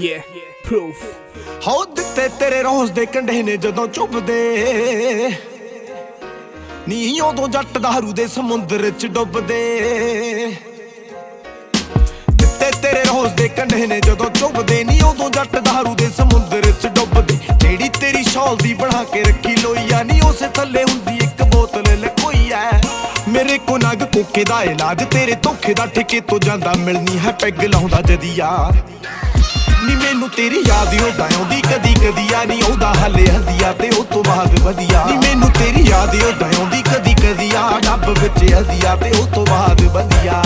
Yeah, proof. ਹੋ ਦਿੱਤੇ ਤੇਰੇ ਰੋਜ਼ ਦੇ ਕੰਢੇ ਨੇ ਜਦੋਂ ਚੁੱਭਦੇ ਨੀ ਉਦੋਂ ਜੱਟ ਦਾਰੂ ਦੇ ਸਮੁੰਦਰ ਚ ਡੁੱਬਦੇ ਦਿੱਤੇ ਤੇਰੇ ਰੋਜ਼ ਦੇ ਕੰਢੇ ਨੇ ਜਦੋਂ ਚੁੱਭਦੇ ਨੀ ਉਦੋਂ ਜੱਟ ਦਾਰੂ ਦੇ ਸਮੁੰਦਰ ਚ ਡੁੱਬਦੇ ਜਿਹੜੀ ਤੇਰੀ ਸ਼ੌਲ ਦੀ ਬਣਾ ਕੇ ਰੱਖੀ ਲੋਈਆ ਨੀ ਉਸੇ ਥੱਲੇ ਹੁੰਦੀ ਇੱਕ ਬੋਤਲ ਲਕੋਈ ਐ ਮੇਰੇ ਕੋ ਨਗ ਕੋਕੇ ਦਾ ਇਲਾਜ ਤੇਰੇ ਧੋਖੇ ਦਾ ਠੇਕੇ ਤੋਂ ਜਾਂਦਾ ਮਿਲਣੀ ਹੈ ਪੈਗ ਲਾਉਂਦਾ ਜਦੀਆ ਨੀ ਮੈਨੂੰ ਤੇਰੀ ਯਾਦ ਉਦਾਂ ਆਉਂਦੀ ਕਦੀ ਕਦੀ ਆ ਨੀ ਆਉਂਦਾ ਹਲੇ ਹੰਦੀਆ ਤੇ ਉਹ ਤੋਂ ਬਾਅਦ ਵਧੀਆ ਨੀ ਮੈਨੂੰ ਤੇਰੀ ਯਾਦ ਉਦਾਂ ਆਉਂਦੀ ਕਦੀ ਕਦੀ ਆ ਡੱਬ ਵਿੱਚ ਹੰਦੀਆ ਤੇ ਉਹ ਤੋਂ ਬਾਅਦ ਵਧੀਆ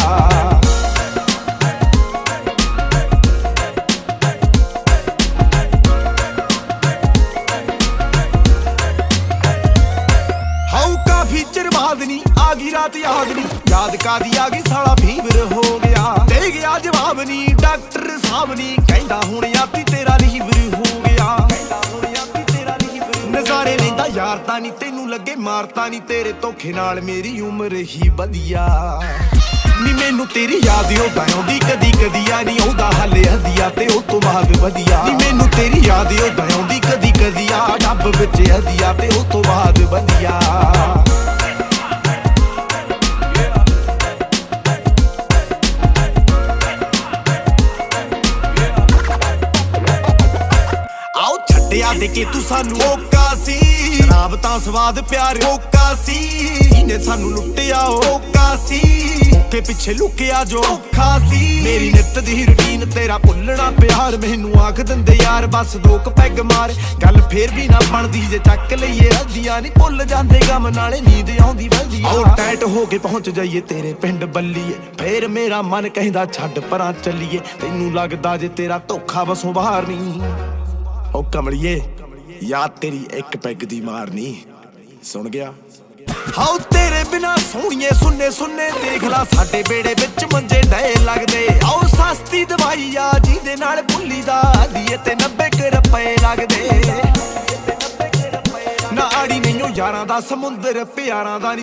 ਹਾਉ ਕਾਫੀ ਚਿਰ ਬਾਅਦ ਨੀ ਆ ਗਈ ਰਾਤ ਯਾਦ ਨੀ ਯਾਦ ਕਾਦੀ ਆ ਗਈ ਸਾਲਾ ਫੀਵਰ ਹੋ ਗਿਆ ਦੇ ਗਿਆ ਜਵਾਬ ਨੀ ਡਾਕਟਰ ਸਾਹਿਬ ਨੀ ਕਹਿੰਦਾ ਹੁਣ ਆਪੀ ਤੇਰਾ ਲੀਵਰ ਹੋ ਗਿਆ ਨਜ਼ਾਰੇ ਲੈਂਦਾ ਯਾਰ ਤਾਂ ਨੀ ਤੈਨੂੰ ਲੱਗੇ ਮਾਰਤਾ ਨੀ ਤੇਰੇ ਧੋਖੇ ਨਾਲ ਮੇਰੀ ਉਮਰ ਹੀ ਵਧੀਆ ਨੀ ਮੈਨੂੰ ਤੇਰੀ ਯਾਦ ਉਦਾਂ ਆਉਂਦੀ ਕਦੀ ਕਦੀ ਆ ਨੀ ਆਉਂਦਾ ਹਲੇ ਹੰਦੀਆ ਤੇ ਉਹ ਤੋਂ ਬਾਅਦ ਵਧੀਆ ਨੀ ਮੈਨੂੰ ਤੇਰੀ ਯਾਦ ਉਦਾਂ ਆਉਂਦੀ ਕਦੀ ਕਦੀ ਆ ਡੱਬ ਵਿੱਚ ਹੰਦੀਆ ਤੇ ਉਹ ਤੋਂ ਬਾਅਦ ਵਧੀਆ ਦੇ ਕੇ ਤੂੰ ਸਾਨੂੰ ਓਕਾ ਸੀ ਸ਼ਰਾਬ ਤਾਂ ਸਵਾਦ ਪਿਆਰ ਓਕਾ ਸੀ ਇਹਨੇ ਸਾਨੂੰ ਲੁੱਟਿਆ ਓਕਾ ਸੀ ਓਕੇ ਪਿੱਛੇ ਲੁਕਿਆ ਜੋ ਔਖਾ ਸੀ ਮੇਰੀ ਨਿੱਤ ਦੀ ਰੁਟੀਨ ਤੇਰਾ ਭੁੱਲਣਾ ਪਿਆਰ ਮੈਨੂੰ ਆਖ ਦਿੰਦੇ ਯਾਰ ਬਸ ਦੋ ਕੁ ਪੈਗ ਮਾਰ ਗੱਲ ਫੇਰ ਵੀ ਨਾ ਬਣਦੀ ਜੇ ਚੱਕ ਲਈਏ ਅੱਧੀਆਂ ਨਹੀਂ ਭੁੱਲ ਜਾਂਦੇ ਗਮ ਨਾਲੇ ਨੀਂਦ ਆਉਂਦੀ ਵਲਦੀ ਉਹ ਟੈਟ ਹੋ ਕੇ ਪਹੁੰਚ ਜਾਈਏ ਤੇਰੇ ਪਿੰਡ ਬੱਲੀਏ ਫੇਰ ਮੇਰਾ ਮਨ ਕਹਿੰਦਾ ਛੱਡ ਪਰਾਂ ਚੱਲੀਏ ਤੈਨੂੰ ਲੱਗਦਾ ਜੇ ਤੇਰਾ ਧੋਖਾ ਬਸੋਂ ਬਾਹਰ ਨਹੀਂ ਓ ਕਮਲੀਏ ਯਾਦ ਤੇਰੀ ਇੱਕ ਪੈਗ ਦੀ ਮਾਰਨੀ ਸੁਣ ਗਿਆ ਹਾਉ ਤੇਰੇ ਬਿਨਾ ਸੋਹਣੀਏ ਸੁੰਨੇ ਸੁੰਨੇ ਦੇਖ ਲਾ ਸਾਡੇ ਬੇੜੇ ਵਿੱਚ ਮੰਜੇ ਡਏ ਲੱਗਦੇ ਆਓ ਸਸਤੀ ਦਵਾਈ ਆ ਜਿਹਦੇ ਨਾਲ ਭੁੱਲੀ ਦਾ ਦੀਏ ਤੇ 90 ਰੁਪਏ ਲੱਗਦੇ ਨਾ ਆੜੀ ਨਹੀਂਓ ਯਾਰਾਂ ਦਾ ਸਮੁੰਦਰ ਪਿਆਰਾਂ ਦਾ